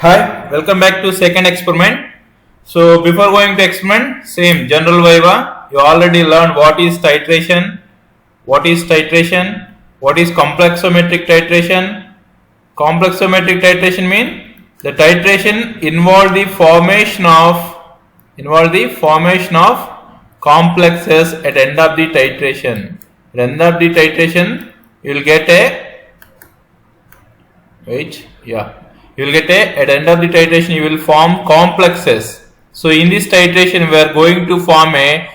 Hi, welcome back to second experiment. So before going to experiment, same general viva. You already learned what is titration, what is complexometric titration. Complexometric titration mean the titration involve the formation of complexes at end of the titration. At end of the titration, you will get a at the end of the titration you will form complexes. So in this titration we are going to form a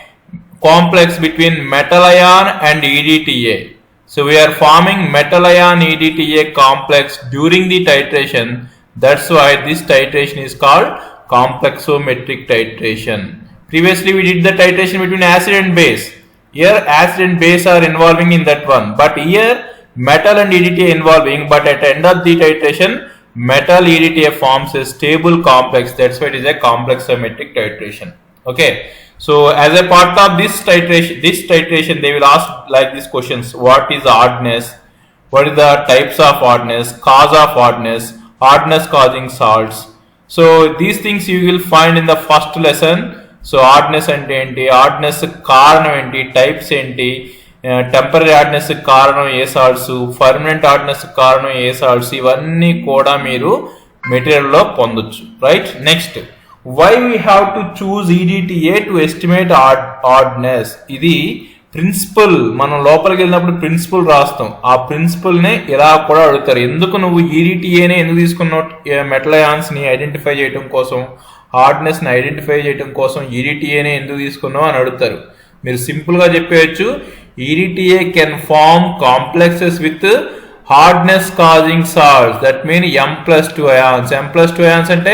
complex between metal ion and EDTA. So we are forming metal ion EDTA complex during the titration. That's why this titration is called complexometric titration. Previously we did the titration between acid and base. Here acid and base are involving in that one, but here metal and EDTA involving, but at the end of the titration metal EDTA forms a stable complex. That's why it is a complexometric titration. Okay, so as a part of this titration they will ask like these questions: what is oddness, what is the types of oddness, cause of oddness, oddness causing salts. So these things you will find in the first lesson. So oddness ante enti, oddness కారణం ఏంటి, types ఏంటి, temporary ఆర్డినెస్ కారణం ఏ salts, permanent ఆర్డినెస్ కారణం ఏ salts, ఇవన్నీ కూడా మీరు మెటీరియల్లో పొందొచ్చు. Right, next why we have to choose EDTA to estimate hardness. ఇది ప్రిన్సిపల్. మనం లోపలికి వెళ్ళినప్పుడు ప్రిన్సిపల్ రాస్తాం. ఆ ప్రిన్సిపల్నే ఇలా కూడా అడుగుతారు, ఎందుకు నువ్వు ఈడిటిఏనే ఎందుకు తీసుకున్నావు, మెటల్ అయాన్స్ని ఐడెంటిఫై చేయడం కోసం, హార్డ్నెస్ని ఐడెంటిఫై చేయడం కోసం ఈడిటిఏనే ఎందుకు తీసుకున్నావు అని అడుగుతారు. మీరు సింపుల్గా చెప్పేయచ్చు, EDTA can form complexes with hardness causing salts. That means M+2 ions. M+2 ions ante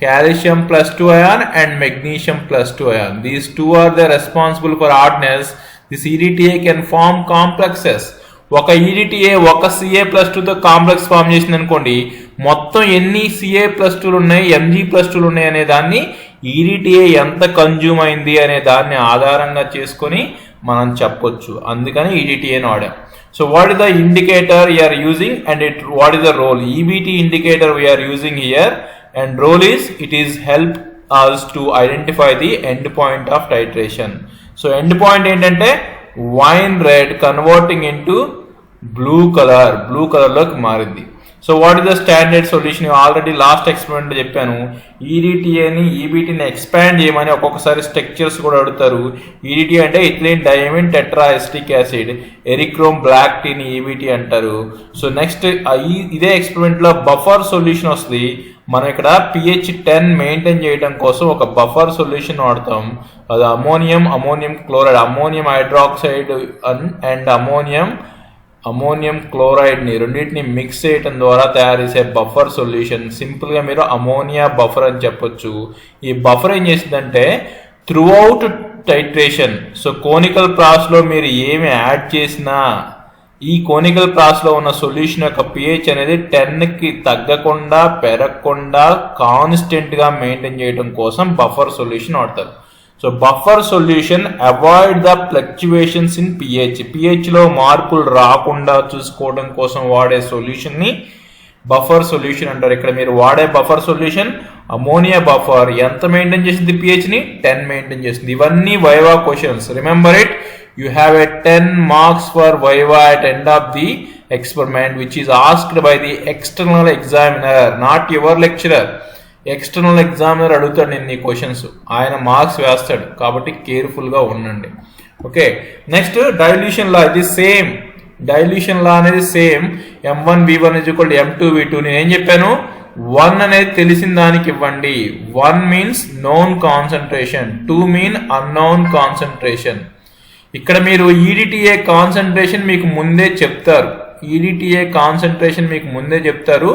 calcium +2 ion and magnesium +2 ion. These two are the responsible for hardness. This EDTA can form complexes. ఒక EDTA ఒక Ca+2 తో complex form చేసింది అనుకోండి, మొత్తం ఎన్ని Ca+2లు ఉన్నాయి, Mg+2లు ఉన్నాయి అనే దాన్ని EDTA ఎంత కన్జ్యూమ్ అయింది అనే దాన్ని ఆధారంగా చేసుకొని మనం చెప్పొచ్చు. అందుకని EDTA వాడాం. So what is the indicator you are using and what is the role. EBT indicator we are using here and role is it is help us to identify the end point of titration. So end point ఏంటంటే wine red converting into blue కలర్లోకి మారింది. So what is the standard solution. Already last experiment చెప్పాను, ఈడిటిఏని ఈబీటీని expand చేయమని ఒక్కొక్కసారి structures కూడా అడుగుతారు. EDTA అంటే ethylene diamine tetra acetic acid, eriochrome black టీని ఈబీటీ అంటారు. సో నెక్స్ట్ ఇదే ఎక్స్పెరిమెంట్లో బఫర్ సొల్యూషన్ వస్తుంది. మనం ఇక్కడ pH 10 మెయింటైన్ చేయడం కోసం ఒక బఫర్ సొల్యూషన్ వాడతాం. అది ammonium chloride, ammonium hydroxide and ammonium క్లోరైడ్ని రెండింటిని మిక్స్ చేయడం ద్వారా తయారు చేసే బఫర్ సొల్యూషన్. సింపుల్గా మీరు అమోనియా బఫర్ అని చెప్పొచ్చు. ఈ బఫర్ ఏం చేసిందంటే through out titration, so conical ప్రాసెస్లో మీరు ఏమి యాడ్ చేసినా ఈ కోనికల్ ప్రాసెస్లో ఉన్న సొల్యూషన్ యొక్క pH అనేది 10కి తగ్గకుండా పెరగకుండా కాన్స్టెంట్గా మెయింటైన్ చేయడం కోసం బఫర్ సొల్యూషన్ వాడతారు. So buffer solution avoid the fluctuations in pH లో మార్పులు రాకుండా చూసుకోవడం కోసం వాడే సొల్యూషన్ని బఫర్ సొల్యూషన్ అంటారు. ఇక్కడ మీరు వాడే బఫర్ సొల్యూషన్ అమోనియా బఫర్ ఎంత మెయింటైన్ చేసింది, pHని 10 మెయింటైన్ చేసింది. ఇవన్నీ viva questions. Remember it, you have a 10 marks for viva at end of the experiment, which is asked by the external examiner, not your lecturer. External examiner అడుగుతాడు నేను ఈ questions, ఆయన marks వేస్తాడు, కాబట్టి కేర్ఫుల్గా ఉండండి. ఓకే, నెక్స్ట్ డైల్యూషన్ లా. ఇది same dilution లా అనేది సేమ్. M1V1 = M2V2. నేను ఏం చెప్పాను, 1 అనేది తెలిసిన దానికి ఇవ్వండి. 1 means known concentration, 2 mean unknown concentration. ఇక్కడ మీరు ఈడిటిఏ కాన్సన్ట్రేషన్ మీకు ముందే చెప్తారు.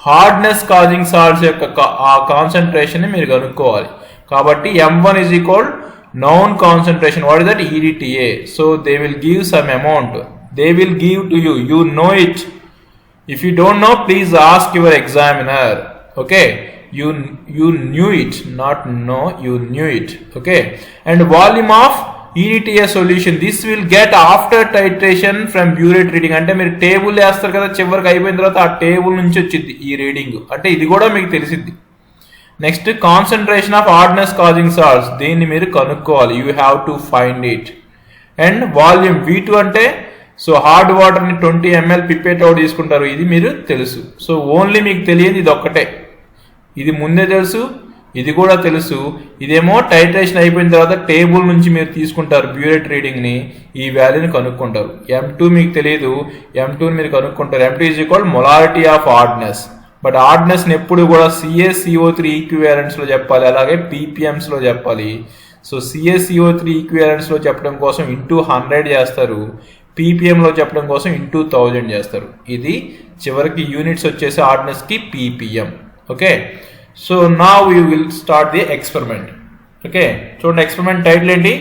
హార్డ్నెస్ కాజింగ్ సాల్ట్స్ యొక్క ఆ కాన్సన్ట్రేషన్ మీరు కనుక్కోవాలి. కాబట్టి M1 = known concentration. What is that? EDTA. So they will give some amount. They will give to you. You know it. If you don't know, please ask your examiner. Okay. You knew it, not know. You knew it. Okay. And volume of EDTA solution. This will get after titration from burette reading. అంటే మీరు table వేస్తారు కదా, చివరికి అయిపోయిన తర్వాత ఆ table నుంచి వచ్చింది ఈ రీడింగ్. అంటే ఇది కూడా మీకు తెలిసింది. Next concentration of hardness causing salts, దీన్ని మీరు కనుక్కోవాలి. You have to find it. And volume V2 అంటే సో హార్డ్ వాటర్ని 20 ml పిప్పేట్ అవుట్ తీసుకుంటారు, ఇది మీరు తెలుసు. సో ఓన్లీ మీకు తెలియదు ఇది ఒక్కటే, ఇది ముందే తెలుసు, ఇది కూడా తెలుసు. ఇదేమో టైట్రేషన్ అయిపోయిన తర్వాత టేబుల్ నుంచి మీరు తీసుకుంటారు బ్యూరెట్ రీడింగ్ని, ఈ వాల్యూని కనుక్కుంటారు. M2 మీకు తెలియదు, M2ని మీరు కనుక్కుంటారు. M2 is equal molarity of hardness. But హార్డ్నెస్ని ఎప్పుడు కూడా CaCO3 ఈక్వివాలెంట్స్లో చెప్పాలి, అలాగే ppmsలో చెప్పాలి. సో CaCO3 ఈక్వివాలెంట్స్లో చెప్పడం కోసం ఇంటూ 100 చేస్తారు, ppmలో చెప్పడం కోసం ఇంటూ 1000 చేస్తారు. ఇది చివరికి యూనిట్స్ వచ్చేసి హార్డ్నెస్కి ppm. Okay, so now you will start the experiment. Okay, చూడండి ఎక్స్పెరిమెంట్ టైటిల్ ఏంటి?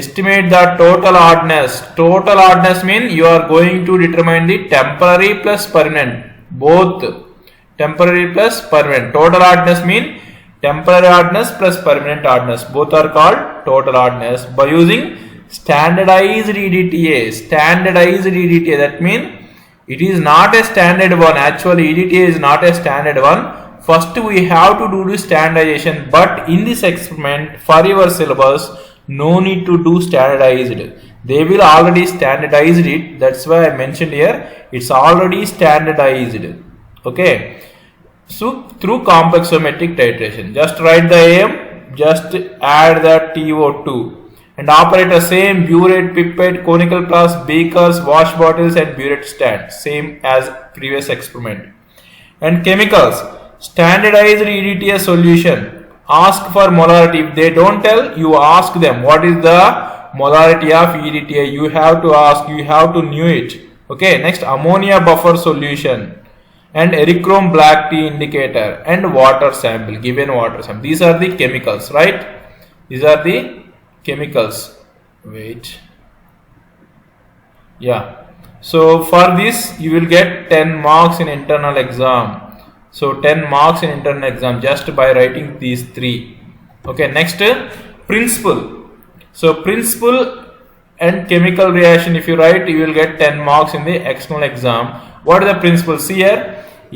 Estimate the total hardness. Total hardness mean you are going to determine the temporary plus permanent, both temporary plus permanent. Total hardness mean temporary hardness plus permanent hardness, both are called total hardness, by using standardized EDTA. Standardized EDTA, that means it is not a standard one. Actually EDTA is not a standard one. First we have to do the standardization, but in this experiment for your syllabus no need to do standardized. They will already standardized it, that's why I mentioned here it's already standardized. Okay, so through complexometric titration, just write the aim, just add the TO2 and operate the same burette, pipette, conical flask, beakers, wash bottles and burette stand, same as previous experiment. And chemicals, standardized EDTA solution, ask for molarity. If they don't tell, you ask them what is the molarity of EDTA. You have to ask, you have to know it. Okay, next ammonia buffer solution and erythrome black tea indicator and water sample, given water sample. These are the chemicals, right? These are the chemicals. Wait, yeah. So for this you will get 10 marks in internal exam. So 10 marks in internal exam just by writing these three. Okay, next principle. So principle and chemical reaction, if you write, you will get 10 marks in the external exam. What are the principles? See here,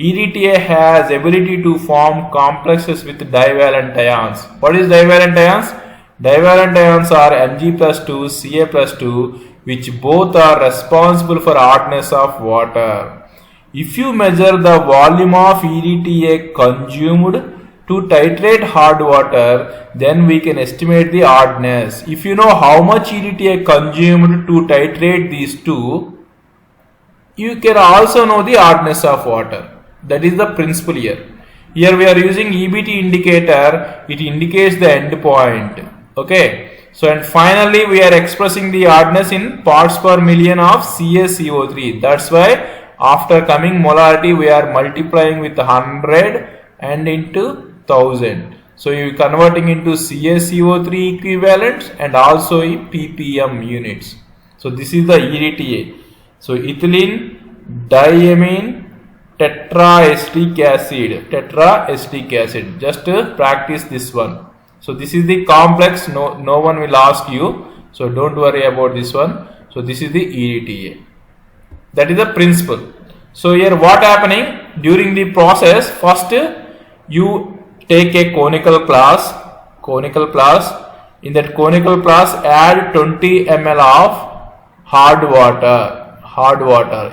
EDTA has ability to form complexes with divalent ions. What is divalent ions? Divalent ions are Mg+2, Ca+2, which both are responsible for hardness of water. If you measure the volume of EDTA consumed to titrate hard water, then we can estimate the hardness. If you know how much EDTA consumed to titrate these two, you can also know the hardness of water. That is the principle here. Here we are using EBT indicator, it indicates the end point. Okay, so and finally we are expressing the hardness in parts per million of CaCO3. That's why after coming molarity we are multiplying with 100 and into 1000. So you are converting into CaCO3 equivalents and also ppm units. So this is the EDTA. So ethylene diamine tetraesteric acid, just practice this one. So this is the complex, no one will ask you, so don't worry about this one. So this is the EDTA, that is the principle. So here what happening during the process, first you take a conical flask, in that conical flask add 20 ml of hard water.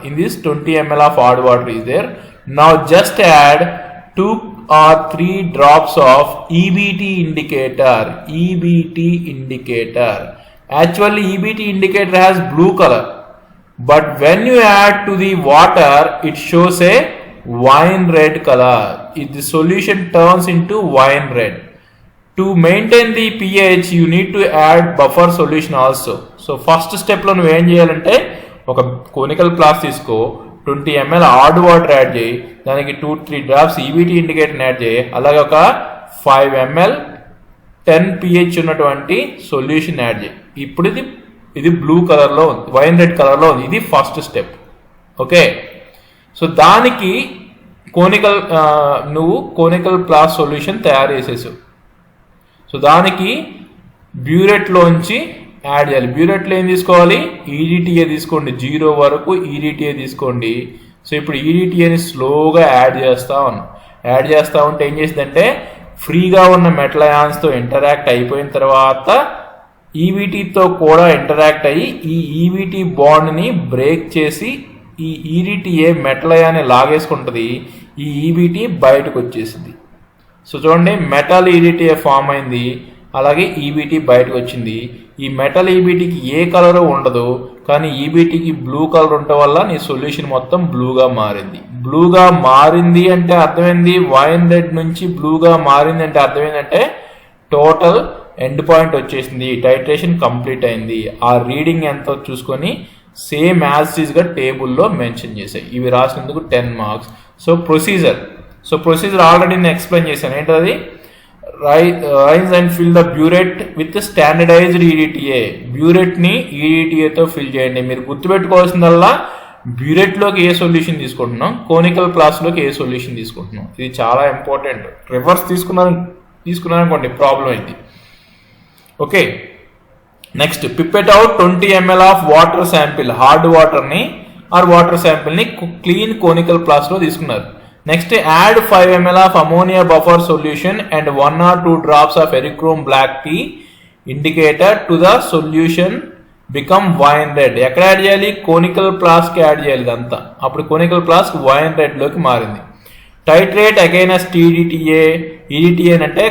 In this 20 ml of hard water is there. Now just add 2 or 3 drops of EBT indicator. Actually EBT indicator has blue color, but when you add to the water it shows a wine red color. If the solution turns into wine red, to maintain the pH you need to add buffer solution also. So first step lo nu em cheyalante oka conical flask తీసుకో, 20 ml hard water add చేయి, దానికి 2-3 drops EBT indicator add చేయి, అలాగే ఒక 5 ml 10 pH ఉన్నటువంటి solution add చేయి. ఇప్పుడు ఇది బ్లూ కలర్లో ఉంది, వైన్ రెడ్ కలర్లో ఉంది. ఇది ఫస్ట్ స్టెప్. ఓకే, సో దానికి నువ్వు కోనికల్ ఫ్లాస్క్ సొల్యూషన్ తయారు చేసేసావు. సో దానికి బ్యూరెట్లోంచి యాడ్ చేయాలి. బ్యూరెట్లో ఏం తీసుకోవాలి, ఈడిటిఏ తీసుకోండి, 0 వరకు ఈడిటిఏ తీసుకోండి. సో ఇప్పుడు ఈడిటిఏని స్లోగా యాడ్ చేస్తా ఉంటే ఏం చేసిందంటే ఫ్రీగా ఉన్న మెటల్ అయాన్స్తో ఇంటరాక్ట్ అయిపోయిన తర్వాత ఈబీటీతో కూడా ఇంటరాక్ట్ అయ్యి ఈ ఈబీటీ బాండ్ని బ్రేక్ చేసి ఈ ఈడిటిఏ మెటల్ అయాన్ని లాగేసుకుంటుంది. ఈ ఈబీటీ బయటకు వచ్చేసింది. సో చూడండి, మెటల్ ఈడిటిఏ ఫామ్ అయింది, అలాగే ఈబీటీ బయటకు వచ్చింది. ఈ మెటల్ ఈబీటీకి ఏ కలర్ ఉండదు, కానీ ఈబీటీకి బ్లూ కలర్ ఉండటం వల్ల నీ సొల్యూషన్ మొత్తం బ్లూగా మారింది. బ్లూగా మారింది అంటే అర్థమైంది, వైన్ రెడ్ నుంచి బ్లూగా మారింది అంటే అర్థమైందంటే టోటల్ ఎండ్ పాయింట్ వచ్చేసింది, టైట్రేషన్ కంప్లీట్ అయింది. ఆ రీడింగ్ ఎంతో చూసుకొని సేమ్ యాజ్ ఇస్ గా టేబుల్లో మెన్షన్ చేశాయి. ఇవి రాసినందుకు 10 మార్క్స్. సో ప్రొసీజర్ ఆల్రెడీ నేను ఎక్స్ప్లెయిన్ చేశాను. ఏంటది, rinse and fill the burette with standardized EDTA. బ్యూరెట్ని ఈడిటిఏతో ఫిల్ చేయండి. మీరు గుర్తుపెట్టుకోవాల్సిందల్లా బ్యూరెట్లోకి ఏ సొల్యూషన్ తీసుకుంటున్నాం, కోనికల్ ప్లాస్లోకి ఏ సొల్యూషన్ తీసుకుంటున్నాం. ఇది చాలా ఇంపార్టెంట్. రివర్స్ తీసుకున్నారనుకోండి ప్రాబ్లం అయింది. Okay, next pipette out 20 ml of water sample. Hard water శాంపిల్ని క్లీన్ కోనికల్ ప్లాస్లో తీసుకున్నారు. Next add 5 ml of ammonia buffer solution and 1 or 2 drops of eriochrome black T indicator to the solution become wine red. ఎక్కడ add చేయాలి, conical ప్లాస్కి add చేయాలి ఇదంతా. అప్పుడు conical flask wine రెడ్లోకి మారింది. టైట్రేట్ అగైనెస్ట్ ఈడిటిఏ అంటే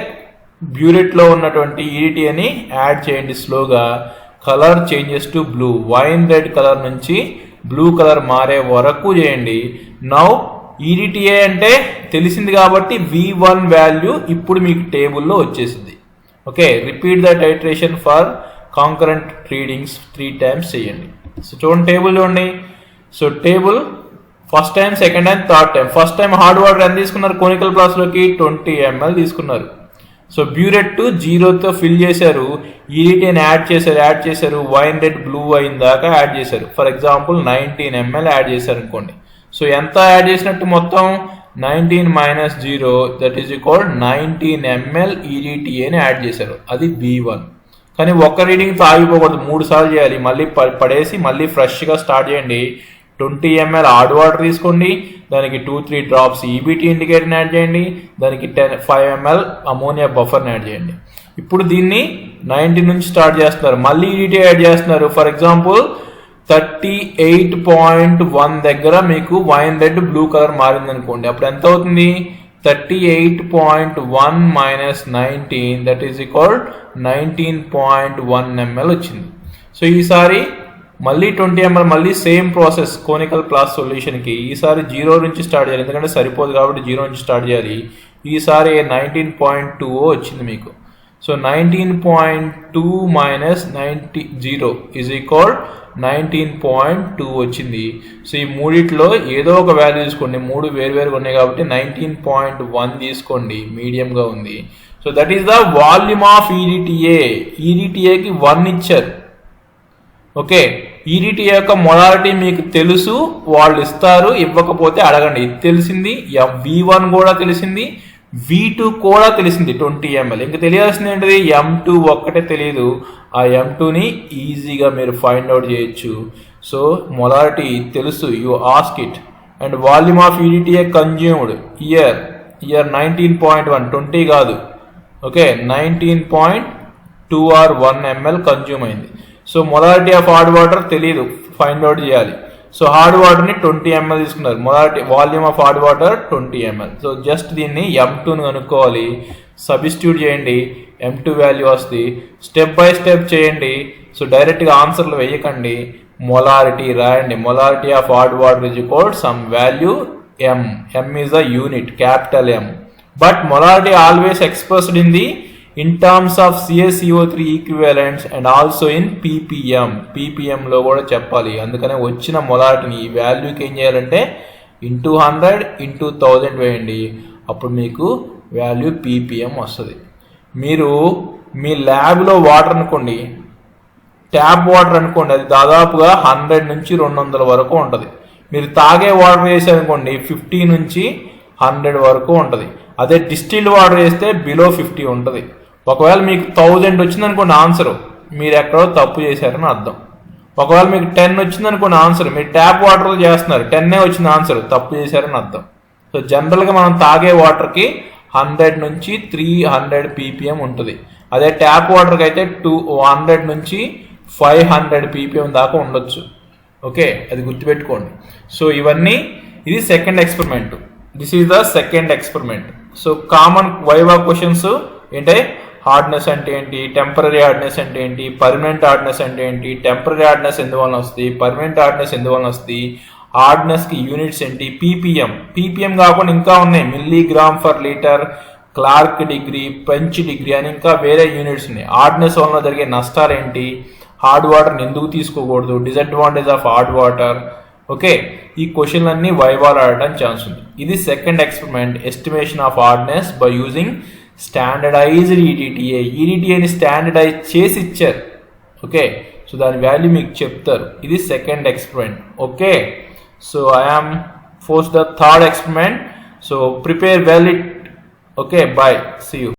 బ్యూరెట్లో ఉన్నటువంటి ఈడిటిఏని యాడ్ చేయండి స్లోగా. Colour changes to blue, wine red colour నుంచి బ్లూ కలర్ మారే వరకు చేయండి. నౌ ఈడిటిఏ అంటే తెలిసింది కాబట్టి V1 వాల్యూ ఇప్పుడు మీకు టేబుల్లో వచ్చేసింది. Okay, repeat the titration for concurrent readings 3 times చేయండి. సో చూడండి, టేబుల్ చూడండి. So table first time, second time, third time. First time hard water ఎంత తీసుకున్నారు, కోనికల్ ప్లాస్లోకి 20 ml తీసుకున్నారు. సో బ్యూరెట్ 0తో ఫిల్ చేశారు, ఈడిటిఏని యాడ్ చేశారు, వైన్ రెడ్ బ్లూ అయిన దాకా యాడ్ చేశారు. ఫర్ ఎగ్జాంపుల్ 19 ml యాడ్ చేశారు అనుకోండి. సో ఎంత యాడ్ చేసినట్టు మొత్తం 19 - 0 దట్ ఈస్ ఈక్వల్ 19 ml ఈడిటిఏని యాడ్ చేశారు. అది V1. కానీ ఒక్క రీడింగ్తో ఆగిపోకూడదు, 3 సార్లు చేయాలి. మళ్ళీ పడేసి మళ్ళీ ఫ్రెష్గా స్టార్ట్ చేయండి. 20 ml హార్డ్ వాటర్ తీసుకోండి, దానికి 2-3 drops ఈబీటీ ఇండికేటర్ని యాడ్ చేయండి, దానికి 5 ml అమోనియా బఫర్ని యాడ్ చేయండి. ఇప్పుడు దీన్ని 19 నుంచి స్టార్ట్ చేస్తున్నారు, మళ్ళీ ఈడిటిఏ యాడ్ చేస్తున్నారు. ఫర్ ఎగ్జాంపుల్ 38.1 దగ్గర మీకు వైన్ రెడ్ బ్లూ కలర్ మారింది అనుకోండి. అప్పుడు ఎంత అవుతుంది, 38.1 - 19 దట్ ఈస్ ఈక్వల్ 19.1 ml వచ్చింది. సో ఈసారి మళ్ళీ 20 ml, మళ్ళీ సేమ్ ప్రాసెస్ కోనికల్ ప్లాస్ సొల్యూషన్కి. ఈసారి 0 నుంచి స్టార్ట్ చేయాలి, ఎందుకంటే సరిపోదు కాబట్టి 0 నుంచి స్టార్ట్ చేయాలి. ఈసారి 19.2 వచ్చింది మీకు. సో 19.2 - 0 ఈజ్ ఈక్వల్ 19.2 వచ్చింది. సో ఈ మూడిట్లో ఏదో ఒక వాల్యూ తీసుకోండి, 3 వేరువేరుగా ఉన్నాయి కాబట్టి 19.1 తీసుకోండి, మీడియంగా ఉంది. So that is the volume of ఈడిటిఏకి 1 ఇచ్చారు. ఓకే, ఈడిటిఏ యొక్క మొలారిటీ మీకు తెలుసు, వాళ్ళు ఇస్తారు, ఇవ్వకపోతే అడగండి. ఇది తెలిసింది, V1 కూడా తెలిసింది, V2 కూడా తెలిసింది 20 ml. ఇంకా తెలియాల్సింది ఏంటిది, M2 ఒక్కటే తెలియదు. ఆ M2ని ఈజీగా మీరు ఫైండ్ అవుట్ చేయొచ్చు. సో మొలారిటీ తెలుసు, you ask it. And volume of EDTA consumed year 19.1, 20 కాదు. ఓకే, 19.2 or 1 ml కన్జ్యూమ్ అయింది. So molarity of hard water తెలియదు, ఫైండ్ అవుట్ చేయాలి. సో హార్డ్ వాటర్ని 20 ml తీసుకున్నారు, molarity volume of hard water 20 ml. So just దీన్ని M2ను కనుక్కోవాలి, substitute చేయండి, M2 value వస్తుంది. స్టెప్ బై స్టెప్ చేయండి. సో డైరెక్ట్గా ఆన్సర్లు వేయకండి, మొలారిటీ రాయండి. Molarity of hard water is equal some value M. M is the unit, capital M. But molarity always expressed in the in terms of CaCO3 equivalents and also in ppm లో కూడా చెప్పాలి. అందుకనే వచ్చిన మొలారిటీని ఈ వాల్యూకి ఏం చేయాలంటే into 100 into 1000 వేయండి, అప్పుడు మీకు వాల్యూ ppm వస్తుంది. మీరు మీ ల్యాబ్లో వాటర్ అనుకోండి, ట్యాప్ వాటర్ అనుకోండి, అది దాదాపుగా 100 నుంచి 200 వరకు ఉంటుంది. మీరు తాగే వాటర్ వేసారనుకోండి 50 నుంచి 100 వరకు ఉంటుంది. అదే డిస్టిల్డ్ వాటర్ వేస్తే బిలో 50 ఉంటుంది. ఒకవేళ మీకు 1000 వచ్చింది అనుకోండి ఆన్సర్, మీరు ఎక్కడో తప్పు చేశారని అర్థం. ఒకవేళ మీకు 10 వచ్చింది అనుకోండి ఆన్సర్, మీరు ట్యాప్ వాటర్లో చేస్తున్నారు, 10 వచ్చింది ఆన్సర్, తప్పు చేశారని అర్థం. సో జనరల్గా మనం తాగే వాటర్కి 100 నుంచి 300 ppm ఉంటుంది. అదే ట్యాప్ వాటర్కి అయితే 200 నుంచి 500 ppm దాకా ఉండొచ్చు. ఓకే, అది గుర్తుపెట్టుకోండి. సో ఇవన్నీ, ఇది second experiment. This is the second experiment. So common viva questions ఏంటంటే హార్డ్నెస్ అంటే ఏంటి, టెంపరీ హార్డ్నెస్ అంటే ఏంటి, పర్మనెంట్ హార్డ్నెస్ అంటే ఏంటి, టెంపరీ హార్డ్నెస్ ఎందువలన వస్తుంది, పర్మనెంట్ హార్డ్నెస్ ఎందువలన వస్తుంది, హార్డ్నెస్కి యూనిట్స్ ఏంటి, పీపీఎం కాకుండా ఇంకా ఉన్నాయి, milligram per litre, Clark degree, French degree అని ఇంకా వేరే యూనిట్స్ ఉన్నాయి. హార్డ్నెస్ వలన జరిగే నష్టాలు ఏంటి, హార్డ్ వాటర్ని ఎందుకు తీసుకోకూడదు, disadvantage of hard water. Okay, ఈ క్వశ్చన్లన్నీ వైవాలో అడగడానికి ఛాన్స్ ఉంది. ఇది second experiment, estimation of hardness by using standardized ఈడిటిఏని స్టాండర్డైజ్ చేసి ఇచ్చారు. ఓకే, సో దాని వాల్యూ మీకు చెప్తారు. ఇది second experiment. Okay, so I am force the third experiment. So prepare well it. Okay, bye, see you.